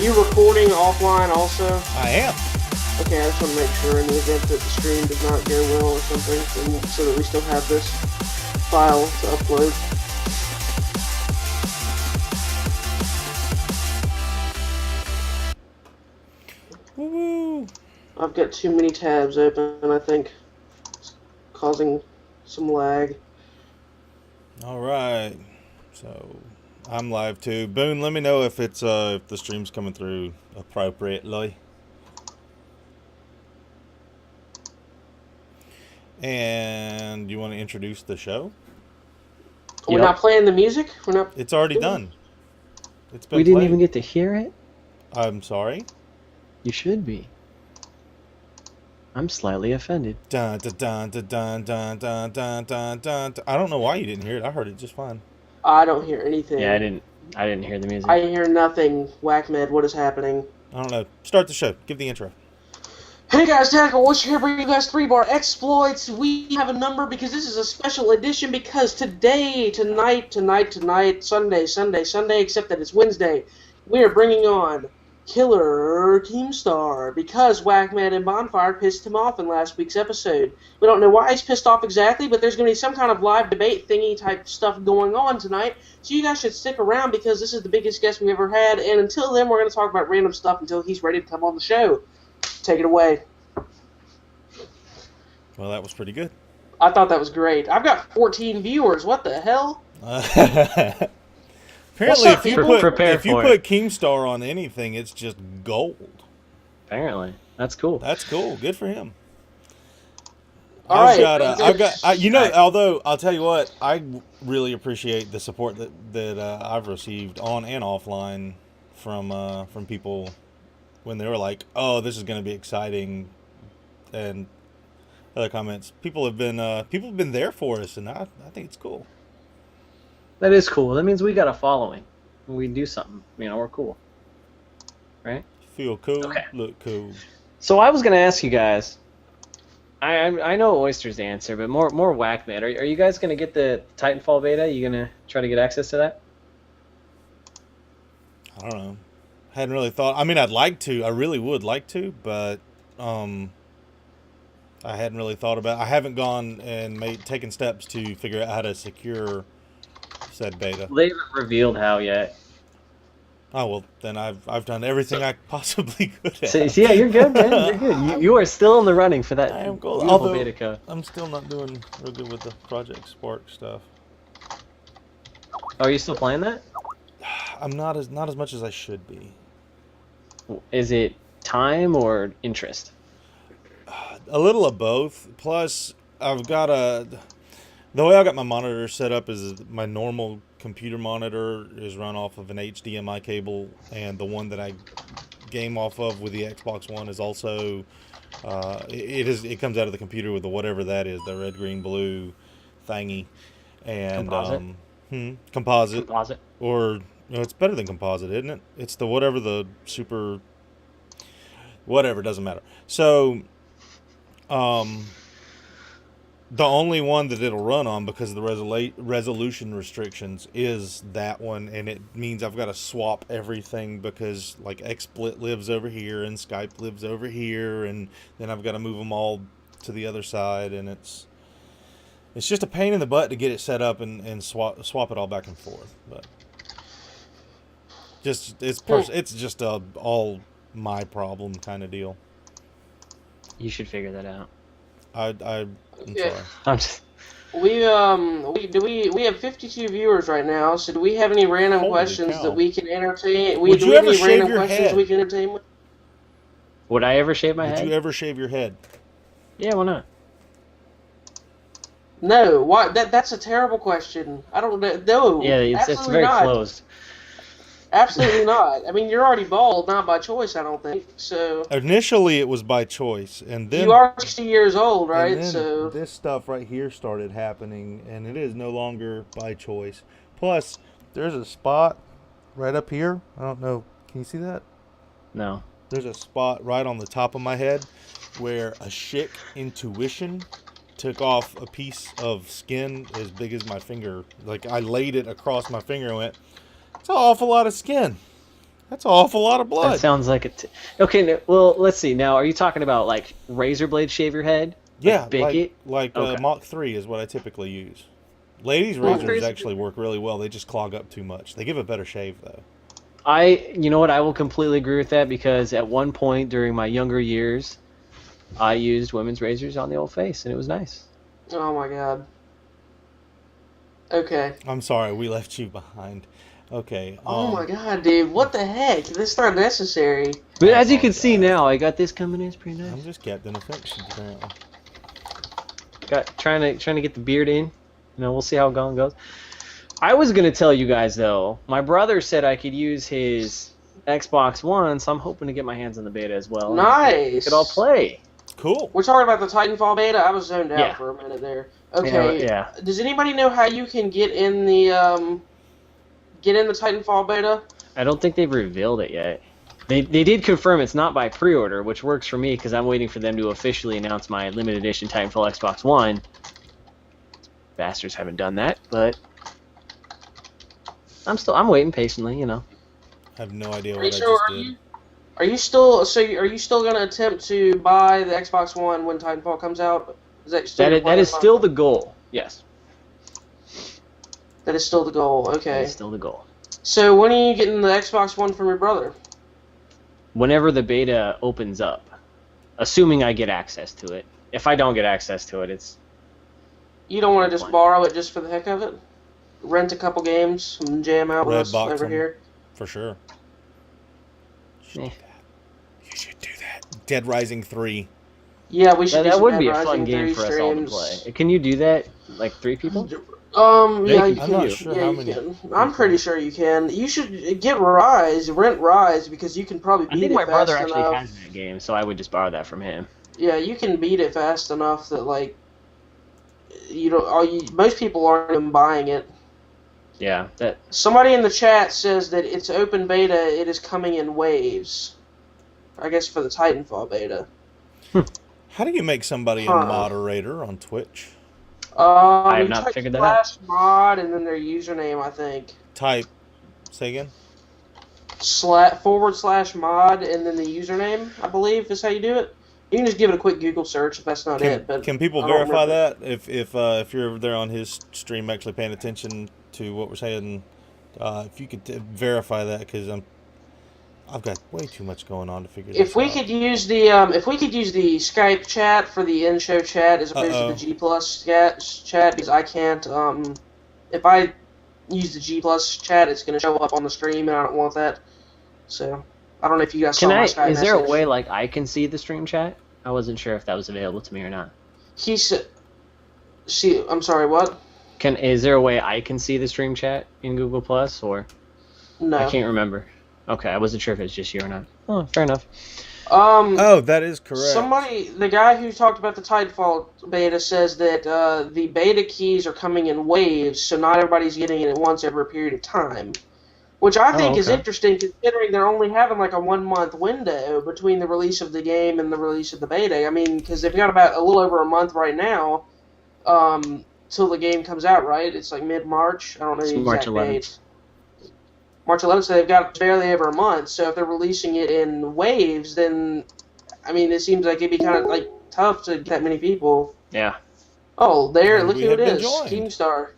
you recording offline also? I am. Okay, I just want to make sure in the event that the stream does not go well or something, and so that we still have this file to upload. Woo! I've got too many tabs open, I think. It's causing some lag. All right. So I'm live too. Boone, let me know if it's if the stream's coming through appropriately. And you want to introduce the show? We're not playing the music? We're not. It's already done. It's been We didn't played. even get to hear it? I'm sorry. You should be. I'm slightly offended. Dun, dun, dun, dun, dun, dun, dun, dun, dun. I don't know why you didn't hear it. I heard it just fine. I don't hear anything. Yeah, I didn't hear the music. I hear nothing. Whackmed, what is happening? I don't know. Start the show. Give the intro. Hey guys, TacticalOyster here, bringing you guys 3-bar exploits. We have a number because this is a special edition because today, tonight, Sunday, except that it's Wednesday, we are bringing on Killer Keemstar because Whackman and Bondfire pissed him off in last week's episode. We don't know why he's pissed off exactly, but there's going to be some kind of live debate thingy type stuff going on tonight, so you guys should stick around because this is the biggest guest we've ever had, and until then, we're going to talk about random stuff until he's ready to come on the show. Take it away. Well, that was pretty good. I thought that was great. I've got 14 viewers. What the hell? Apparently, up, if you people? put Keemstar on anything, it's just gold. Apparently, that's cool. That's cool. Good for him. All right. Although I'll tell you what, I really appreciate the support that I've received on and offline from people when they were like, "Oh, this is going to be exciting," and other comments. People have been there for us, and I think it's cool. That is cool. That means we got a following. When we do something, we're cool, right? Feel cool. Okay. Look cool. So I was gonna ask you guys. I know Oyster's answer, but more Whackman. Are you guys gonna get the Titanfall beta? You gonna try to get access to that? I don't know. Hadn't really thought. I mean, I'd like to. I really would like to, but I hadn't really thought about. I haven't gone and taken steps to figure out how to secure said beta. They haven't revealed how yet. Oh well, then I've done everything I possibly could have. So, yeah, you're good, man. You're good. You are still in the running for that I am cool. beautiful Although, beta code. I'm still not doing real good with the Project Spark stuff. Oh, are you still playing that? I'm not as much as I should be. Is it time or interest? A little of both. Plus, I've got the way I got my monitor set up is my normal computer monitor is run off of an HDMI cable, and the one that I game off of with the Xbox One is also it comes out of the computer with the whatever that is, the red, green, blue thingy, and composite, or it's better than composite, isn't it? It's the whatever the super whatever, doesn't matter. So the only one that it'll run on because of the resolution restrictions is that one, and it means I've got to swap everything because like XSplit lives over here and Skype lives over here, and then I've got to move them all to the other side, and it's just a pain in the butt to get it set up and swap it all back and forth. But it's just a all my problem kind of deal. You should figure that out. I'm sorry. I'm just... We have 52 viewers right now. So do we have any random Holy questions cow. that we can entertain? Would Do you we have ever any shave random your questions head? we can entertain with? Would I ever shave my Did head? you ever shave your head? Yeah, why not? No. Why? That's a terrible question. I don't know. No. Yeah, it's absolutely very not. closed. Absolutely not. I mean, you're already bald, not by choice, I don't think. So Initially, it was by choice, and then you are 60 years old, right? and then So this stuff right here started happening, and it is no longer by choice. Plus, there's a spot right up here. I don't know. Can you see that? No. There's a spot right on the top of my head where a Schick intuition took off a piece of skin as big as my finger. Like, I laid it across my finger and went, it's an awful lot of skin. That's an awful lot of blood. That sounds like it. Okay, well, let's see. Now, are you talking about like razor blade shave your head? Yeah, Bic like Okay. Mach 3 is what I typically use. Ladies' Mach razors 3's actually work really well. They just clog up too much. They give a better shave, though. You know what? I will completely agree with that because at one point during my younger years, I used women's razors on the old face, and it was nice. Oh my god. Okay. I'm sorry, we left you behind. Okay. Oh my god, dude. What the heck? This is not necessary. But I as you can see apologize. now, I got this coming in. It's pretty nice. I'm just Captain Affection, apparently. Got trying to get the beard in. You know, we'll see how it goes. I was gonna tell you guys though. My brother said I could use his Xbox One, so I'm hoping to get my hands on the beta as well. Nice. We could all play. Cool. We're talking about the Titanfall beta. I was zoned out Yeah. for a minute there. Okay. Yeah. Does anybody know how you can get in the Titanfall beta? I don't think they've revealed it yet. They did confirm it's not by pre-order, which works for me because I'm waiting for them to officially announce my limited edition Titanfall Xbox One. Bastards haven't done that, but I'm waiting patiently, you know. I have no idea Are what you I sure? just did. Are you still going to attempt to buy the Xbox One when Titanfall comes out? Is that still your That plan? is still the goal. Yes. That is still the goal. That Okay. is still the goal. So when are you getting the Xbox One from your brother? Whenever the beta opens up, assuming I get access to it. If I don't get access to it, it's You don't want to just Fine. borrow it just for the heck of it? Rent a couple games and jam out with Red us box over them. here? For sure. eh. You should do that. Dead Rising 3. Yeah, we should do That some would be a Dead fun Rising game 3 for us all to streams. play. Can you do that, like 3 people? Yeah, Yeah, you you can. I'm not do. sure Yeah, how you many. can. I'm pretty sure you can. You should get rent Rise, because you can probably I beat think it my brother fast actually enough. has that game, so I would just borrow that from him. Yeah, you can beat it fast enough that, like, most people aren't even buying it. Yeah, that Somebody in the chat says that it's open beta, it is coming in waves. I guess for the Titanfall beta. How do you make somebody a Huh. moderator on Twitch? I have You not type figured that out. /mod and then their username, I think. Type. Say again? /mod and then the username, I believe is how you do it. You can just give it a quick Google search if that's not it. But Can people I don't verify remember. that? If you're there on his stream actually paying attention to what we're saying, if you could verify that, because I've got way too much going on to figure this If we out. could use the Skype chat for the in-show chat as opposed to the G Plus chat, because I can't if I use the G Plus chat, it's going to show up on the stream, and I don't want that. So I don't know if you guys saw my Skype Is there a message. way like I can see the stream chat? I wasn't sure if that was available to me or not. He said, "See, I'm sorry, what? Is there a way I can see the stream chat in Google Plus or No. I can't remember. Okay, I wasn't sure if it's just you or not. Oh, fair enough. Oh, that is correct. The guy who talked about the Titanfall beta says that the beta keys are coming in waves, so not everybody's getting it at once over a period of time. Which I think is okay. interesting, considering they're only having like a 1-month window between the release of the game and the release of the beta. I mean, because they've got about a little over a month right now till the game comes out, right? It's like mid-March. I don't know the It's exact March 11th. date. March 11th, so they've got barely over a month. So if they're releasing it in waves, then, I mean, it seems like it'd be kind of like tough to get that many people. Yeah. Oh, there, And look we who it have been is. joined. Keemstar.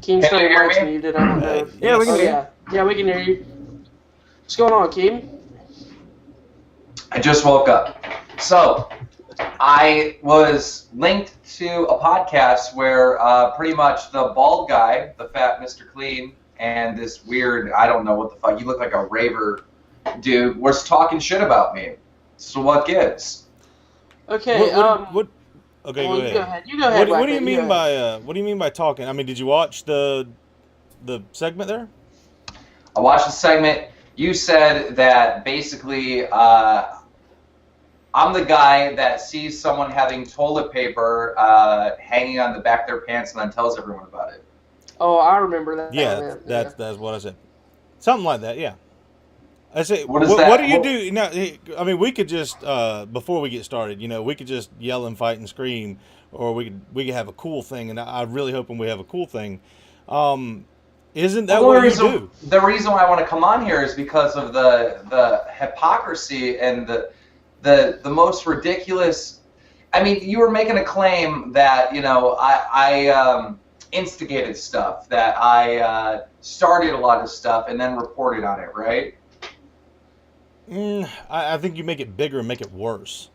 Can Keemstar, you your hear mic's me? muted. I don't know. Yeah, we can Oh, hear you. yeah. Yeah, we can hear you. What's going on, Keem? I just woke up. So, I was linked to a podcast where pretty much the bald guy, the fat Mr. Clean, and this weird, I don't know what the fuck, you look like a raver dude, was talking shit about me. So what gives? Okay, What? Okay, well, go you ahead. go ahead. You go ahead. What do you Wacko, mean go by ahead. what do you mean by talking? I mean, did you watch the segment there? I watched the segment. You said that basically I'm the guy that sees someone having toilet paper hanging on the back of their pants and then tells everyone about it. Oh, I remember that. Yeah, that's what I said. Something like that. Yeah. I say, What is what that? do you do? Now, I mean, we could just before we get started, we could just yell and fight and scream, or we could have a cool thing. And I'm really hoping we have a cool thing. Isn't that Well, what you do? The reason why I want to come on here is because of the hypocrisy and the most ridiculous. I mean, you were making a claim that I instigated stuff, that I started a lot of stuff and then reported on it, right? I think you make it bigger and make it worse.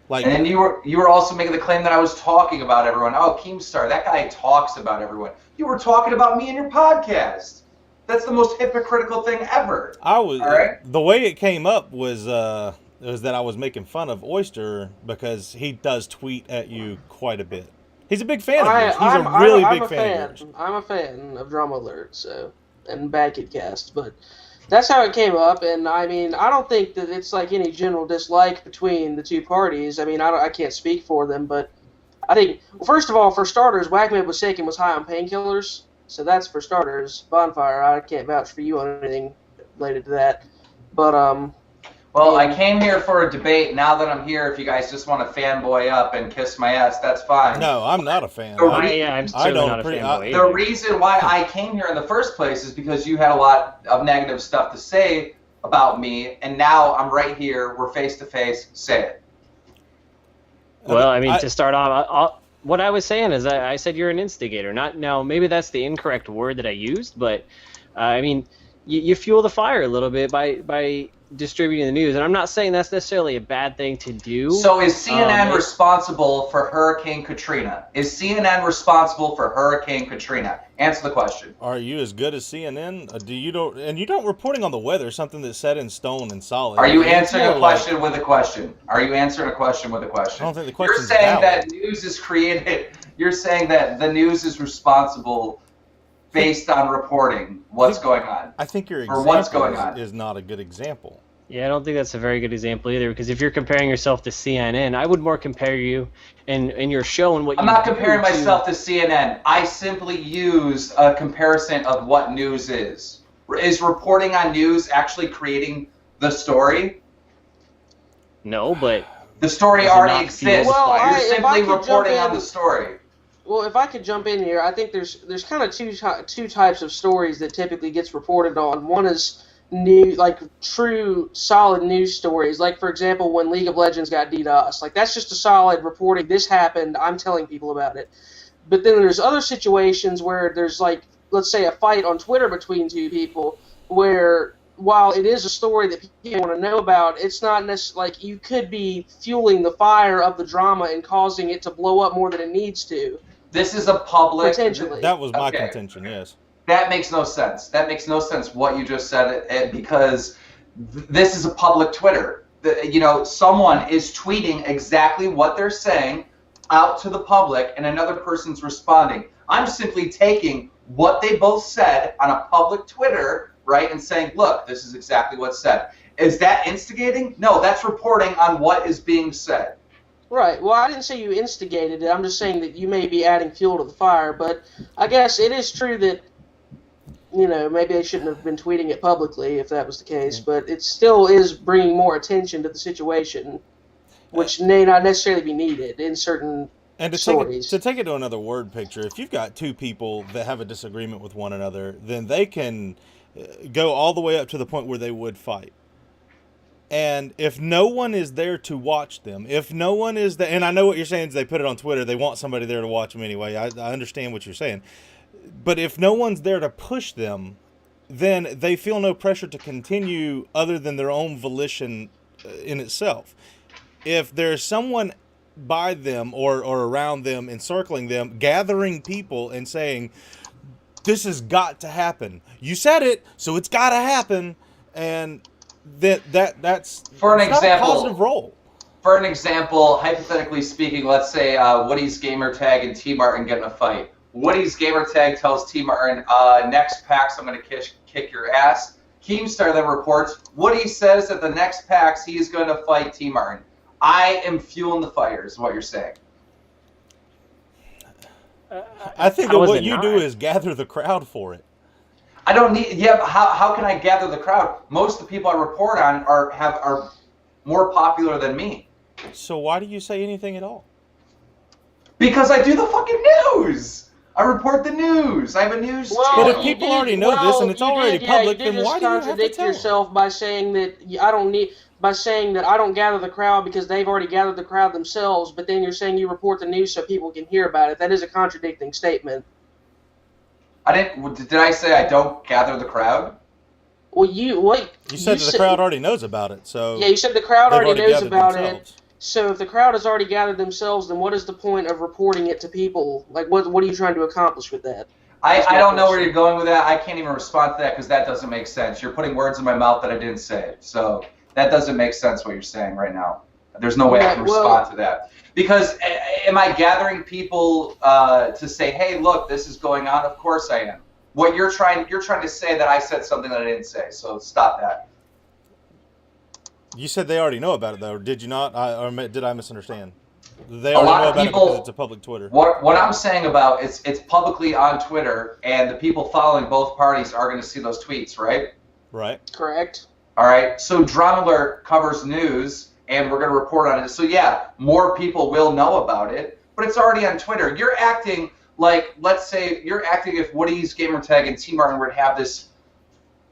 Like, And then you were also making the claim that I was talking about everyone. Oh, Keemstar, that guy talks about everyone. You were talking about me in your podcast. That's the most hypocritical thing ever. all right? The way it came up was that I was making fun of Oyster because he does tweet at you quite a bit. He's a big fan of yours. He's a really big fan of yours. I'm a fan of Drama Alert, and Bad Kid Cast, but that's how it came up. And I mean, I don't think that it's like any general dislike between the two parties. I mean, I can't speak for them, but I think, well, first of all, for starters, Whackman was shaken was high on painkillers, so that's for starters. Bondfire, I can't vouch for you on anything related to that, but Well, I came here for a debate. Now that I'm here, if you guys just want to fanboy up and kiss my ass, that's fine. No, I'm not a fan. I'm certainly not a fanboy. The reason why I came here in the first place is because you had a lot of negative stuff to say about me, and now I'm right here. We're face to face. Say it. Well, I mean, to start off, what I was saying is I said you're an instigator. Now, maybe that's the incorrect word that I used, but I mean, you fuel the fire a little bit by distributing the news, and I'm not saying that's necessarily a bad thing to do. So is CNN responsible for Hurricane Katrina? Is CNN responsible for Hurricane Katrina? Answer the question. Are you as good as CNN? You don't reporting on the weather, something that's set in stone and solid. Are you answering a question with a question? Are you answering a question with a question? I don't think the question's You're saying valid. that news is created. You're saying that the news is responsible based on reporting what's going on. I think your Or what's going example on. is not a good example. Yeah, I don't think that's a very good example either, because if you're comparing yourself to CNN, I would more compare you and your show and what I'm you not do comparing to- myself to CNN. I simply use a comparison of what news is. Is reporting on news actually creating the story? No, but The story Does it already not exists. feel- Well, You're if I simply could jump reporting on in- the story. well, if I could jump in here, I think there's kind of two types of stories that typically gets reported on. One is new, like true, solid news stories. Like, for example, when League of Legends got DDoS. Like, that's just a solid reporting. This happened. I'm telling people about it. But then there's other situations where there's, like, let's say a fight on Twitter between two people where, while it is a story that people want to know about, it's not necessarily, like, you could be fueling the fire of the drama and causing it to blow up more than it needs to. This is a public. Potentially. That was my Okay. contention, yes. That makes no sense. That makes no sense what you just said, because this is a public Twitter. Someone is tweeting exactly what they're saying out to the public, and another person's responding. I'm simply taking what they both said on a public Twitter, right, and saying, look, this is exactly what's said. Is that instigating? No, that's reporting on what is being said. Right. Well, I didn't say you instigated it. I'm just saying that you may be adding fuel to the fire. But I guess it is true that, maybe they shouldn't have been tweeting it publicly if that was the case. But it still is bringing more attention to the situation, which may not necessarily be needed in certain And stories. to take it to another word picture, if you've got two people that have a disagreement with one another, then they can go all the way up to the point where they would fight. And if no one is there to watch them, if no one is there, and I know what you're saying is they put it on Twitter, they want somebody there to watch them anyway. I understand what you're saying. But if no one's there to push them, then they feel no pressure to continue other than their own volition in itself. If there's someone by them or around them, encircling them, gathering people and saying, this has got to happen. You said it, so it's got to happen. And that's For an it's not example, a positive role. For an example, hypothetically speaking, let's say Woody's gamertag and T Martin get in a fight. Woody's gamertag tells T Martin, next PAX I'm going to kick your ass. Keemstar then reports, Woody says that the next PAX he is going to fight T Martin. I am fueling the fire, is what you're saying. I think that How is what it you not? do is gather the crowd for it. I don't need. Yeah, but how can I gather the crowd? Most of the people I report on are more popular than me. So why do you say anything at all? Because I do the fucking news. I report the news. I have a news Well, But channel. if people already know this and it's already public, you did then why just do you have to contradict tell them? yourself by saying that I don't gather the crowd because they've already gathered the crowd themselves. But then you're saying you report the news so people can hear about it. That is a contradicting statement. Did I say I don't gather the crowd? Well, you said that the crowd already knows about it, so yeah, you said the crowd they've already knows gathered about themselves. it. So if the crowd has already gathered themselves, then what is the point of reporting it to people? Like, what are you trying to accomplish with that? I don't know where you're going with that. I can't even respond to that because that doesn't make sense. You're putting words in my mouth that I didn't say. So that doesn't make sense what you're saying right now. There's no way I can respond to that. Because am I gathering people to say, hey, look, this is going on? Of course I am. What you're trying to say that I said something that I didn't say. So stop that. You said they already know about it, though. Did you not? Or did I misunderstand? They A already lot know of about people, it because it's a public Twitter. What I'm saying about it's publicly on Twitter, and the people following both parties are going to see those tweets, right? Right. Correct. All right. So Drama Alert covers news, and we're going to report on it. So yeah, more people will know about it, but it's already on Twitter. You're acting like, let's say, you're acting if Woody's Gamertag and T Martin would have this,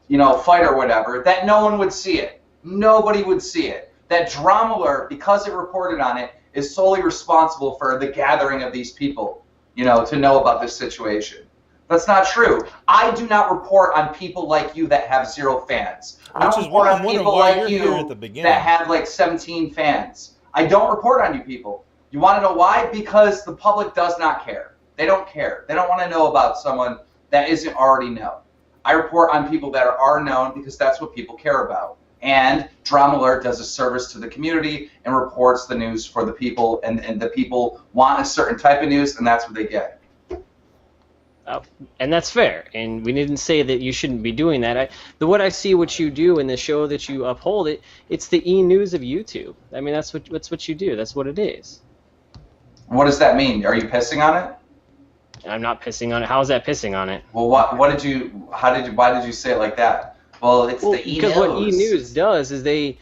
fight or whatever, that no one would see it. Nobody would see it. That Drama Alert, because it reported on it, is solely responsible for the gathering of these people, to know about this situation. That's not true. I do not report on people like you that have 0 fans. I don't report on people like you that have like 17 fans. I don't report on you people. You want to know why? Because the public does not care. They don't care. They don't want to know about someone that isn't already known. I report on people that are known because that's what people care about. And Drama Alert does a service to the community and reports the news for the people, and the people want a certain type of news, and that's what they get. And that's fair, and we didn't say that you shouldn't be doing that. What I see what you do in the show that you uphold, it's the e-news of YouTube. I mean, that's what you do. That's what it is. What does that mean? Are you pissing on it? I'm not pissing on it. How is that pissing on it? Well, why did you say it like that? Well, it's the e-news. Because what e-news does is they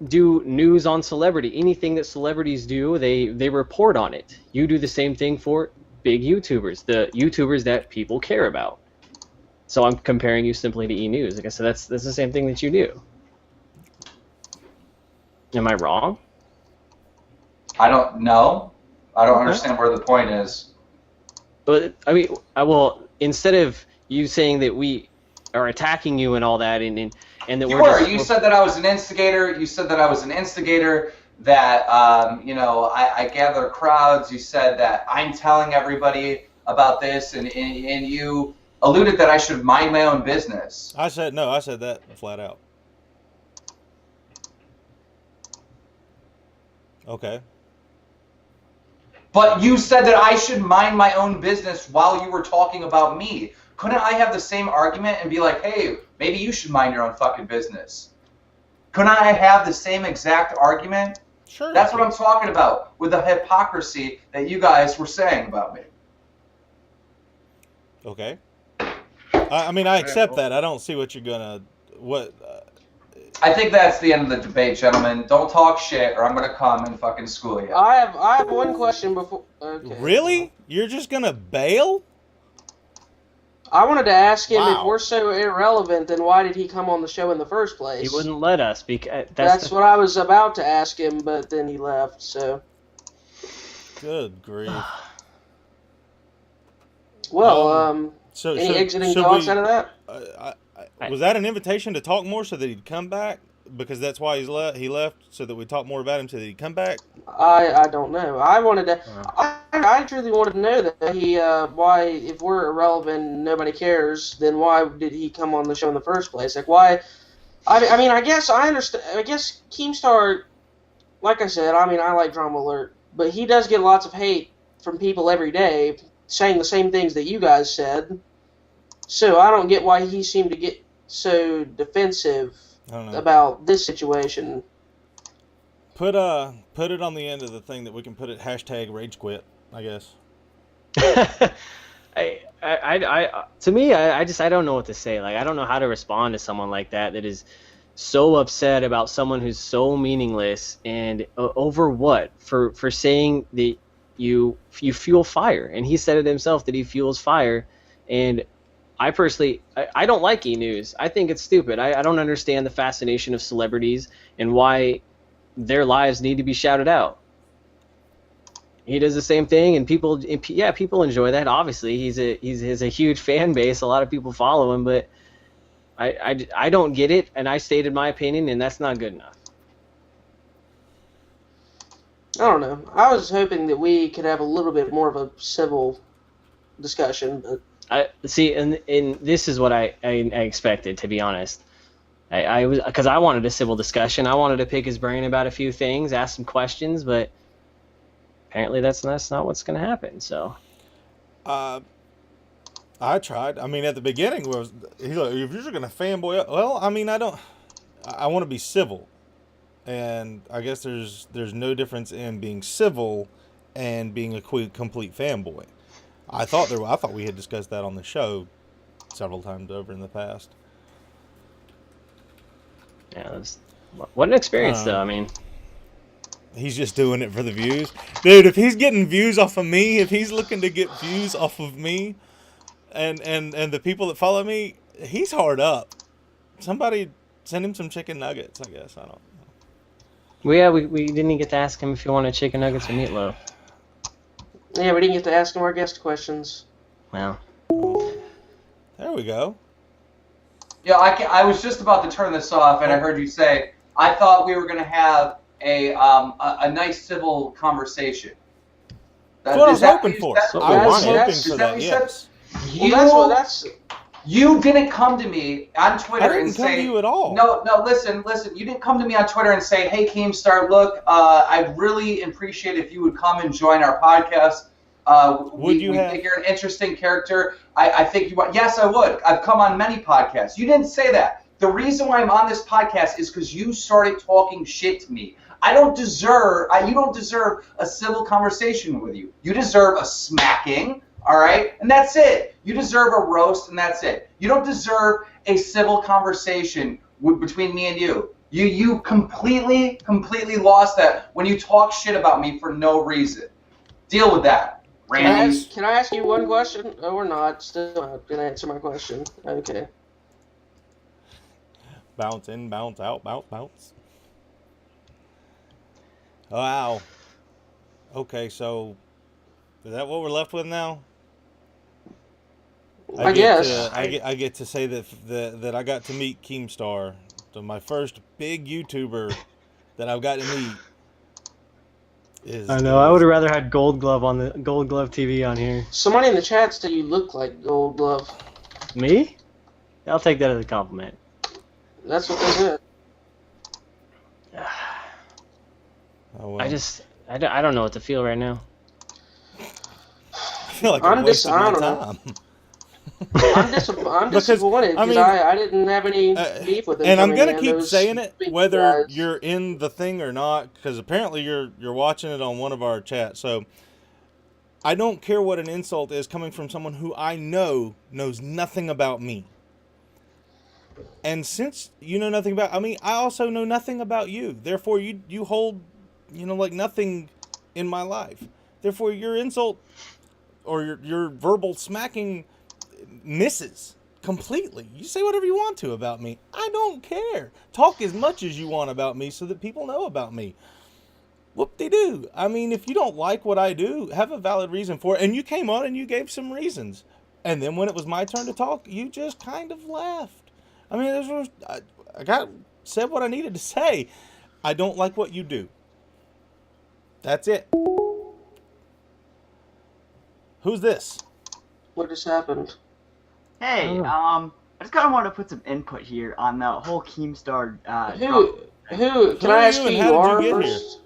do news on celebrity. Anything that celebrities do, they report on it. You do the same thing for big YouTubers, the YouTubers that people care about. So I'm comparing you simply to e-news. Like I said, that's the same thing that you do. Am I wrong? I don't know. I don't understand where the point is. But I mean, instead of you saying that we are attacking you and all that, and that you said that I was an instigator. You said that I was an instigator. That I gather crowds. You said that I'm telling everybody about this, and you alluded that I should mind my own business. I said that flat out. Okay. But you said that I should mind my own business while you were talking about me. Couldn't I have the same argument and be like, hey, maybe you should mind your own fucking business? Couldn't I have the same exact argument? Sure. That's what I'm talking about, with the hypocrisy that you guys were saying about me. Okay. I accept that. I don't see what you're gonna I think that's the end of the debate, gentlemen. Don't talk shit, or I'm gonna come and fucking school you. I have one question before. Okay. Really? You're just gonna bail? I wanted to ask him, Wow. if we're so irrelevant, then why did he come on the show in the first place? He wouldn't let us. That's what I was about to ask him, but then he left. So. Good grief. Well, any exiting thoughts out of that? Was that an invitation to talk more so that he'd come back? Because that's why he left, so that we talk more about him so that he'd come back? I don't know. I truly wanted to know that why, if we're irrelevant and nobody cares, then why did he come on the show in the first place? Like, why? I guess I understand. I guess Keemstar, like I said, I like Drama Alert, but he does get lots of hate from people every day saying the same things that you guys said. So I don't get why he seemed to get so defensive about this situation. Put it on the end of the thing that we can put it #RageQuit, I guess. To me, I don't know what to say. Like, I don't know how to respond to someone like that is so upset about someone who's so meaningless, and over what? For saying that you fuel fire, and he said it himself that he fuels fire. And I personally, I don't like e-news. I think it's stupid. I don't understand the fascination of celebrities and why their lives need to be shouted out. He does the same thing, and people enjoy that. Obviously, he's a huge fan base. A lot of people follow him, but I don't get it, and I stated my opinion, and that's not good enough. I don't know. I was hoping that we could have a little bit more of a civil discussion, but I see, and this is what I expected, to be honest. I was, because I wanted a civil discussion. I wanted to pick his brain about a few things, ask some questions, but apparently that's not what's going to happen. So, I tried. I mean, at the beginning he's like, if you're going to fanboy, well, I mean, I want to be civil, and I guess there's no difference in being civil and being a complete fanboy. I thought we had discussed that on the show several times over in the past. Yeah, what an experience, though. I mean, he's just doing it for the views, dude. If he's getting views off of me, if he's looking to get views off of me, and the people that follow me, he's hard up. Somebody send him some chicken nuggets. I guess I don't know. Well, yeah, we didn't get to ask him if he wanted chicken nuggets or meatloaf. yeah, we didn't get to ask him our guest questions. Well, There we go. Yeah, I was just about to turn this off, and I heard you say, I thought we were going to have a nice civil conversation. That's what I was hoping for. I was hoping that's- for that, yes. Well, that's You didn't come to me on Twitter I didn't and come say... to you at all. No, listen. You didn't come to me on Twitter and say, hey, Keemstar, look, I'd really appreciate if you would come and join our podcast. We think you're an interesting character. I think you want... Yes, I would. I've come on many podcasts. You didn't say that. The reason why I'm on this podcast is because you started talking shit to me. You don't deserve a civil conversation with you. You deserve a smacking, all right? And that's it. You deserve a roast, and that's it. You don't deserve a civil conversation between me and you. You completely lost that when you talk shit about me for no reason. Deal with that, Randy. Can I ask you one question? Or not? Still not going to answer my question. Okay. Bounce in, bounce out, bounce. Wow. Okay, so is that what we're left with now? I guess. I get to say that I got to meet Keemstar, my first big YouTuber that I've got to meet. I know. I would have rather had Gold Glove TV on here. Somebody in the chat said you look like Gold Glove. Me? I'll take that as a compliment. That's what they said. Oh, well. I don't know what to feel right now. I feel like I'm wasting my time. I'm disappointed because I didn't have any beef with him. And I'm gonna keep saying it whether you're in the thing or not, because apparently you're watching it on one of our chats. So I don't care what an insult is coming from someone who I know knows nothing about me. And since you know nothing about me, I also know nothing about you. Therefore, you hold, like nothing in my life. Therefore, your insult or your verbal smacking misses completely. You say whatever you want to about me. I don't care. Talk as much as you want about me so that people know about me. Whoop-de-doo. I mean, if you don't like what I do, have a valid reason for it. And you came on and you gave some reasons. And then when it was my turn to talk, you just kind of laughed. I mean, I said what I needed to say. I don't like what you do. That's it. Who's this? What just happened? Hey, I just kind of wanted to put some input here on the whole Keemstar. Who? Can I ask who you are first?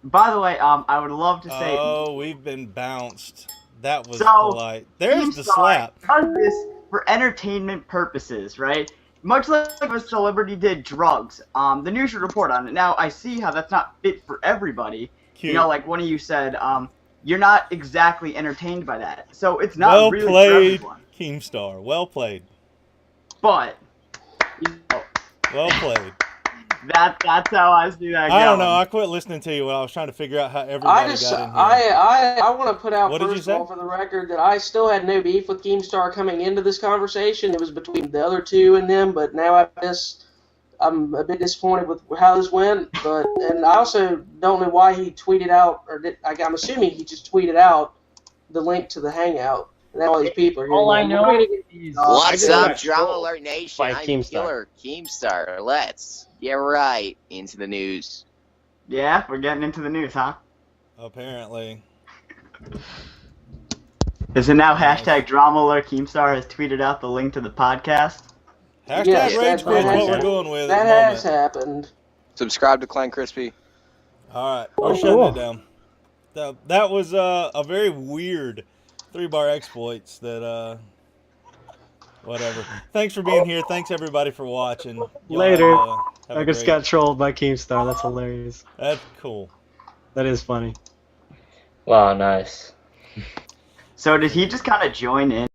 By the way, I would love to say. Oh, we've been bounced. That was polite. There's Keemstar the slap. does this for entertainment purposes, right? Much like if a celebrity did drugs, the news should report on it. Now, I see how that's not fit for everybody. Cute. Like one of you said, you're not exactly entertained by that. So it's not well really for played, everyone. Keemstar. Well played. But, Well played. That's how I see that. I don't going. know. I quit listening to you when I was trying to figure out how I everybody just got in here. I want to put out What did you first of all say? for the record that I still had no beef with Keemstar coming into this conversation. It was between the other two and them, but now I'm a bit disappointed with how this went. And I also don't know why he tweeted out, I'm assuming he just tweeted out the link to the Hangout. And now all these people are here. All I know is What's I up, got Drama trolled Alert Nation? by I'm Keemstar. Killer Keemstar. Let's get right into the news. Yeah, we're getting into the news, huh? Apparently. Is it now hashtag Drama Alert Keemstar has tweeted out the link to the podcast? Hashtag Yes, Rage that Quit is what has we're happened. going with That at has the moment. happened. Subscribe to Clan Crispy. All right, we're shutting it down. That was a very weird 3-bar exploits that, whatever. Thanks for being here. Thanks, everybody, for watching. Y'all Later. have I a just great- got trolled by Keemstar. That's hilarious. That's cool. That is funny. Wow, nice. So did he just kind of join in?